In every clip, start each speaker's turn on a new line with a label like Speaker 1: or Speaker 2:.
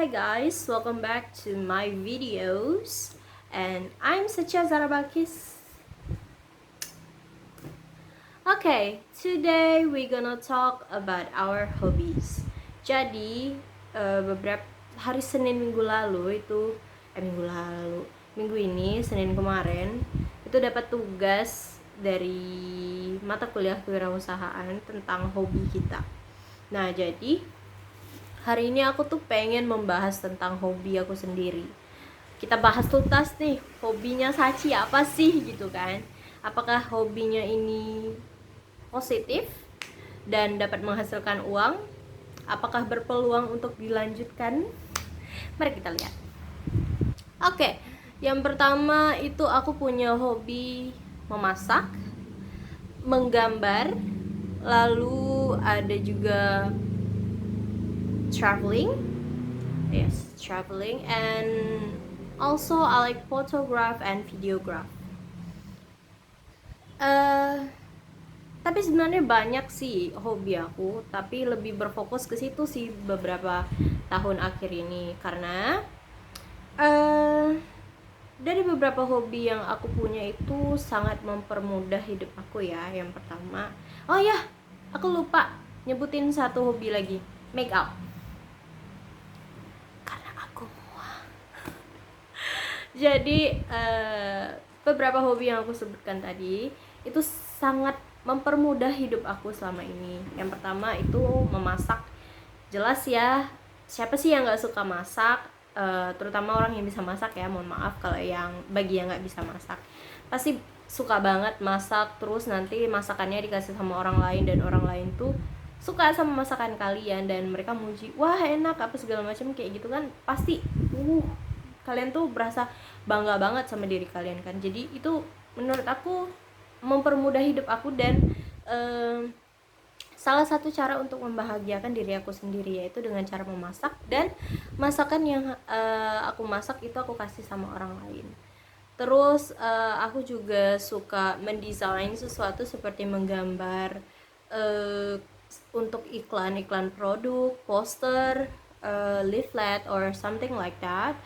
Speaker 1: Hi guys, welcome back to my videos, and I'm Satya Zarabakis. Okay, today we're gonna talk about our hobbies. Jadi beberapa hari Senin minggu lalu itu minggu ini Senin kemarin itu dapat tugas dari mata kuliah kewirausahaan tentang hobi kita. Nah, jadi hari ini aku tuh pengen membahas tentang hobi aku sendiri. Kita bahas tuntas nih, hobinya Sachi apa sih gitu kan. Apakah hobinya ini positif dan dapat menghasilkan uang? Apakah berpeluang untuk dilanjutkan? Mari kita lihat. Oke, yang pertama itu aku punya hobi memasak, menggambar, lalu ada juga traveling. Yes, traveling, and also I like photograph and videograph. Tapi sebenarnya banyak sih hobi aku, tapi lebih berfokus ke situ sih beberapa tahun akhir ini karena dari beberapa hobi yang aku punya itu sangat mempermudah hidup aku ya. Yang pertama, oh ya, aku lupa nyebutin satu hobi lagi, make up. Karena aku muah. Jadi beberapa hobi yang aku sebutkan tadi itu sangat mempermudah hidup aku selama ini. Yang pertama itu memasak. Jelas ya, siapa sih yang nggak suka masak? Terutama orang yang bisa masak ya. Mohon maaf kalau bagi yang nggak bisa masak, pasti suka banget masak. Terus nanti masakannya dikasih sama orang lain dan orang lain tuh suka sama masakan kalian dan mereka muji, wah enak apa segala macam kayak gitu kan. Pasti kalian tuh berasa bangga banget sama diri kalian kan. Jadi itu menurut aku mempermudah hidup aku dan salah satu cara untuk membahagiakan diri aku sendiri, yaitu dengan cara memasak. Dan masakan yang aku masak itu aku kasih sama orang lain. Terus aku juga suka mendesain sesuatu seperti menggambar untuk iklan produk, poster, leaflet or something like that.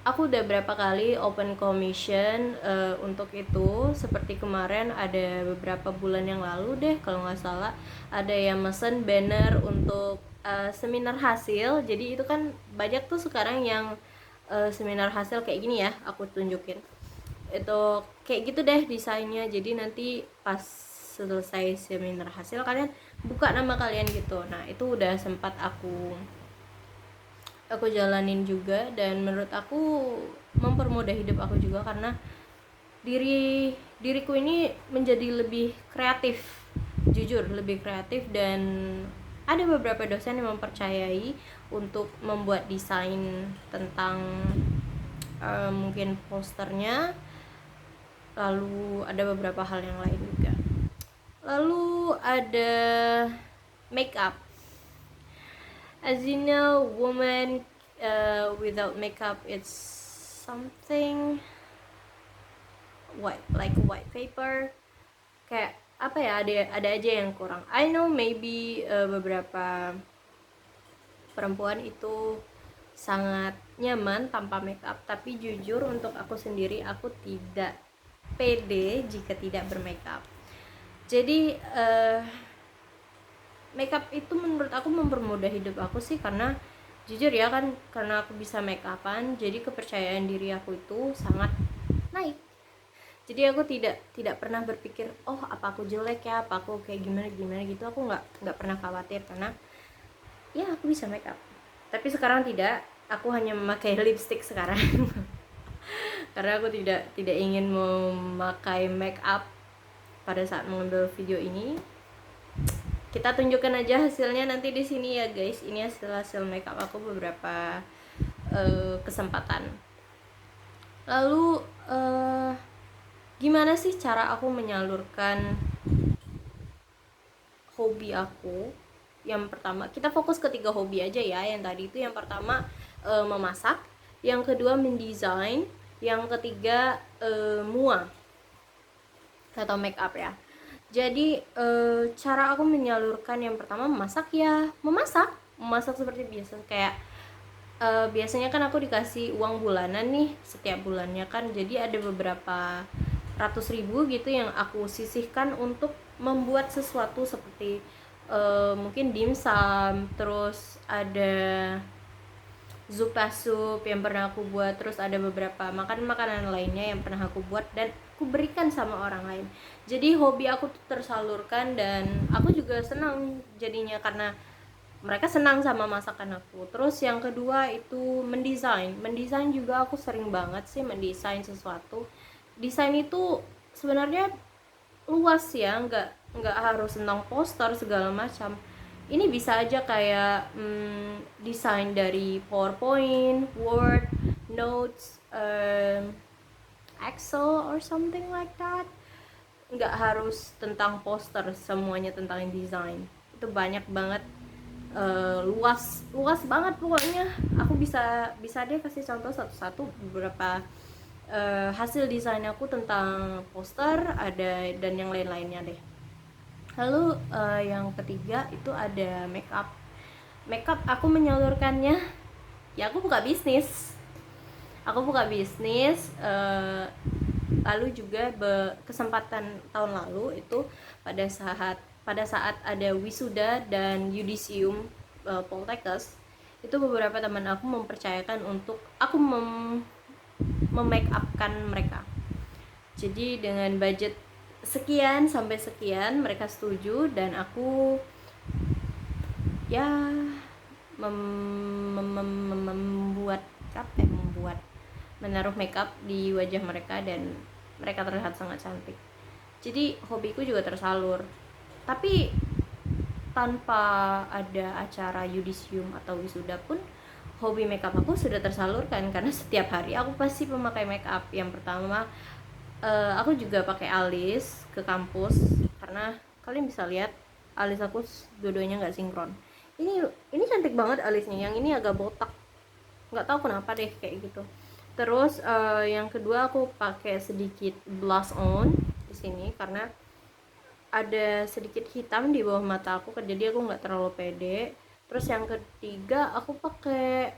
Speaker 1: Aku udah berapa kali open commission untuk itu. Seperti kemarin ada beberapa bulan yang lalu deh kalau nggak salah, ada yang mesen banner untuk seminar hasil. Jadi itu kan banyak tuh sekarang yang seminar hasil kayak gini ya, aku tunjukin itu kayak gitu deh desainnya. Jadi nanti pas selesai seminar hasil kalian buka nama kalian gitu. Nah itu udah sempat aku jalanin juga, dan menurut aku mempermudah hidup aku juga karena diriku ini menjadi lebih kreatif, jujur lebih kreatif. Dan ada beberapa dosen yang mempercayai untuk membuat desain tentang mungkin posternya, lalu ada beberapa hal yang lain juga. Lalu ada make up. As you know, woman without makeup it's something white, like white paper. Kayak apa ya, ada aja yang kurang. I know maybe beberapa perempuan itu sangat nyaman tanpa makeup, tapi jujur untuk aku sendiri aku tidak pede jika tidak bermakeup. Jadi makeup itu menurut aku mempermudah hidup aku sih, karena jujur ya kan, karena aku bisa make upan, jadi kepercayaan diri aku itu sangat naik. Jadi aku tidak pernah berpikir, oh apa aku jelek ya, apa aku kayak gimana gitu. Aku nggak pernah khawatir karena ya aku bisa make up. Tapi sekarang tidak, aku hanya memakai lipstick sekarang. Karena aku tidak ingin memakai make up pada saat mengambil video ini. Kita tunjukkan aja hasilnya nanti di sini ya guys. Ini hasil makeup aku beberapa kesempatan. Lalu gimana sih cara aku menyalurkan hobi aku? Yang pertama, kita fokus ke 3 hobi aja ya. Yang tadi itu yang pertama memasak, yang kedua mendesain, yang ketiga mua atau make up ya. Jadi cara aku menyalurkan yang pertama memasak ya, memasak seperti biasa, kayak biasanya kan aku dikasih uang bulanan nih setiap bulannya kan, jadi ada beberapa ratus ribu gitu yang aku sisihkan untuk membuat sesuatu seperti mungkin dimsum, terus ada zupa sup yang pernah aku buat, terus ada beberapa makanan lainnya yang pernah aku buat dan aku berikan sama orang lain. Jadi hobi aku tuh tersalurkan dan aku juga senang jadinya karena mereka senang sama masakan aku. Terus yang kedua itu mendesain juga aku sering banget sih mendesain sesuatu. Desain itu sebenarnya luas ya, nggak harus tentang poster segala macam. Ini bisa aja kayak desain dari PowerPoint, Word, Notes, Excel or something like that. Nggak harus tentang poster, semuanya tentang desain. Itu banyak banget, luas banget pokoknya. Aku bisa deh kasih contoh satu-satu beberapa hasil desain aku tentang poster ada dan yang lain-lainnya deh. Lalu yang ketiga itu ada makeup aku menyalurkannya ya, aku buka bisnis. Lalu juga kesempatan tahun lalu itu pada saat ada wisuda dan yudisium Poltekkes, itu beberapa teman aku mempercayakan untuk aku memake upkan mereka. Jadi dengan budget sekian sampai sekian mereka setuju dan aku ya membuat menaruh makeup di wajah mereka dan mereka terlihat sangat cantik. Jadi hobiku juga tersalur. Tapi tanpa ada acara yudisium atau wisuda pun hobi makeup aku sudah tersalurkan karena setiap hari aku pasti memakai makeup. Yang pertama aku juga pakai alis ke kampus karena kalian bisa lihat alis aku dua-duanya nggak sinkron. Ini cantik banget alisnya, yang ini agak botak, nggak tahu kenapa deh kayak gitu. Terus yang kedua aku pakai sedikit blush on di sini karena ada sedikit hitam di bawah mata aku, jadi aku nggak terlalu pede. Terus yang ketiga aku pakai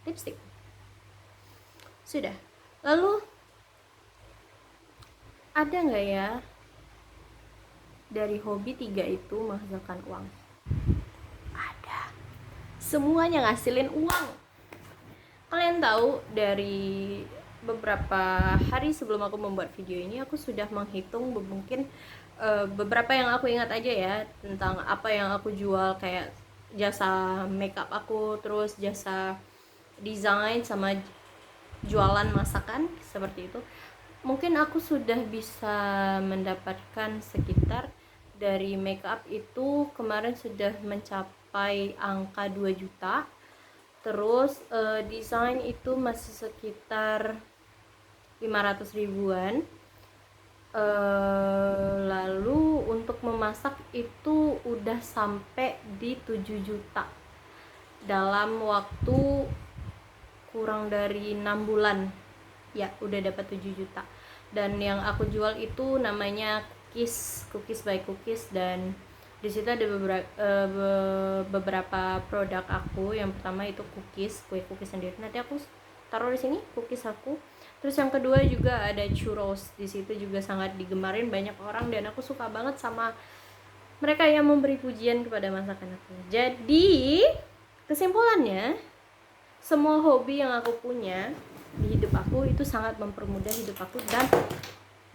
Speaker 1: lipstick. Sudah. Lalu ada nggak ya dari hobi 3 itu menghasilkan uang? Ada. Semuanya ngasilin uang. Kalian tahu dari beberapa hari sebelum aku membuat video ini aku sudah menghitung mungkin beberapa yang aku ingat aja ya tentang apa yang aku jual, kayak jasa makeup aku, terus jasa desain sama jualan masakan seperti itu. Mungkin aku sudah bisa mendapatkan sekitar dari makeup itu kemarin sudah mencapai angka 2 juta. Terus desain itu masih sekitar 500 ribuan. Lalu untuk memasak itu udah sampai di 7 juta dalam waktu kurang dari 6 bulan ya, udah dapat 7 juta. Dan yang aku jual itu namanya cookies by cookies, dan di situ ada beberapa produk aku. Yang pertama itu kue cookies sendiri, nanti aku taruh di sini cookies aku. Terus yang kedua juga ada churros, di situ juga sangat digemarin banyak orang dan aku suka banget sama mereka yang memberi pujian kepada masakan aku. Jadi kesimpulannya, semua hobi yang aku punya di hidup aku itu sangat mempermudah hidup aku dan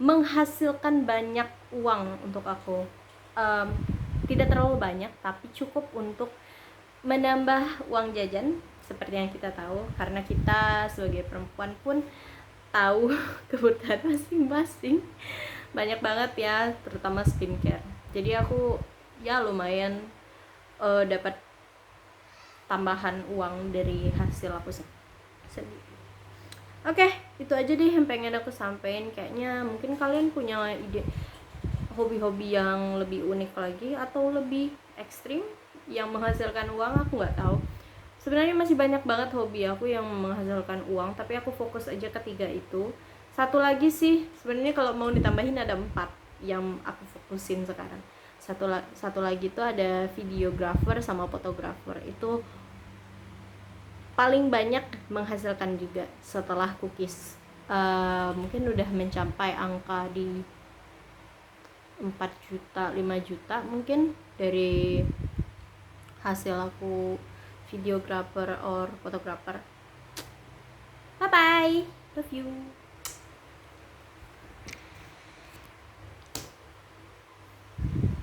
Speaker 1: menghasilkan banyak uang untuk aku. Tidak terlalu banyak tapi cukup untuk menambah uang jajan seperti yang kita tahu, karena kita sebagai perempuan pun tahu kebutuhan masing-masing banyak banget ya, terutama skincare. Jadi aku ya lumayan dapat tambahan uang dari hasil aku sendiri. Oke, itu aja deh yang pengen aku sampein. Kayaknya mungkin kalian punya ide hobi-hobi yang lebih unik lagi atau lebih ekstrim yang menghasilkan uang, aku nggak tahu. Sebenarnya masih banyak banget hobi aku yang menghasilkan uang, tapi aku fokus aja ketiga itu. Satu lagi sih sebenarnya kalau mau ditambahin ada 4 yang aku fokusin sekarang. Satu lagi itu ada videographer sama fotografer. Itu paling banyak menghasilkan juga setelah cookies. Mungkin udah mencapai angka di 4 juta 5 juta mungkin dari hasil aku videographer or photographer. Bye bye, love you.